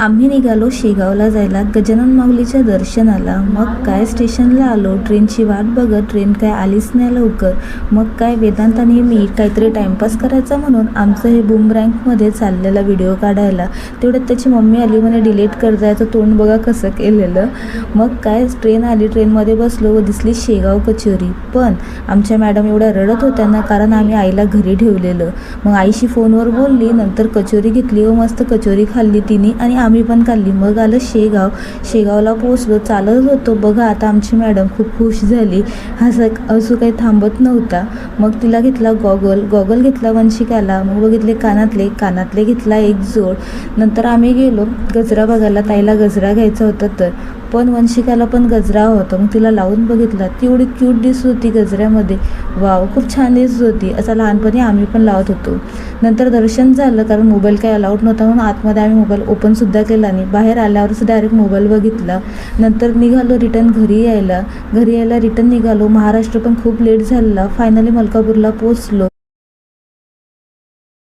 आम्ही निघालो शेगावला जायला गजानन माऊलीच्या दर्शनाला। मग काय स्टेशनला आलो, ट्रेनची वाट बघत, ट्रेन काय आलीच नाही लवकर। मग काय वेदांत आणि मी काहीतरी टाईमपास करायचा म्हणून आमचं हे बूमरँकमध्ये चाललेला व्हिडिओ काढायला, तेवढ्यात त्याची मम्मी आली, म्हणे डिलीट कर जायचं, तोंड बघा कसं केलेलं। मग काय ट्रेन आली, ट्रेनमध्ये बसलो व दिसली शेगाव कचोरी। पण आमच्या मॅडम एवढ्या रडत होत्या ना, कारण आम्ही आईला घरी ठेवलेलं। मग आईशी फोनवर बोलली, नंतर कचोरी घेतली व मस्त कचोरी खाल्ली तिने आणि आम्ही पण खाल्ली। मग आलं शेगाव, शेगावला पोहोचलो, चालत होतो बघा। आता आमची मॅडम खूप खुश झाली, हसू काही थांबत नव्हता। मग तिला घेतला गॉगल घेतला वंशिकाला, मग बघितले कानातले घेतला एक जोड। नंतर आम्ही गेलो गजरा बघायला, ताईला गजरा घ्यायचा होता तर, पण वंशिकाला पण गजरा होता। मग तिला लावून बघितला, ती एवढी क्यूट दिसत होती गजऱ्यामध्ये, वाव खूप छान दिसत होती। असं लहानपणी आम्ही पण लावत होतो। नंतर दर्शन झालं, कारण मोबाईल काही अलाउड नव्हता म्हणून आतमध्ये आम्ही मोबाईल ओपनसुद्धा केला नाही, बाहेर आल्यावरच डायरेक्ट मोबाईल बघितला। नंतर निघालो रिटर्न घरी यायला रिटर्न निघालो। महाराष्ट्र पण खूप लेट झालेला, फायनली मलकापूरला पोचलो।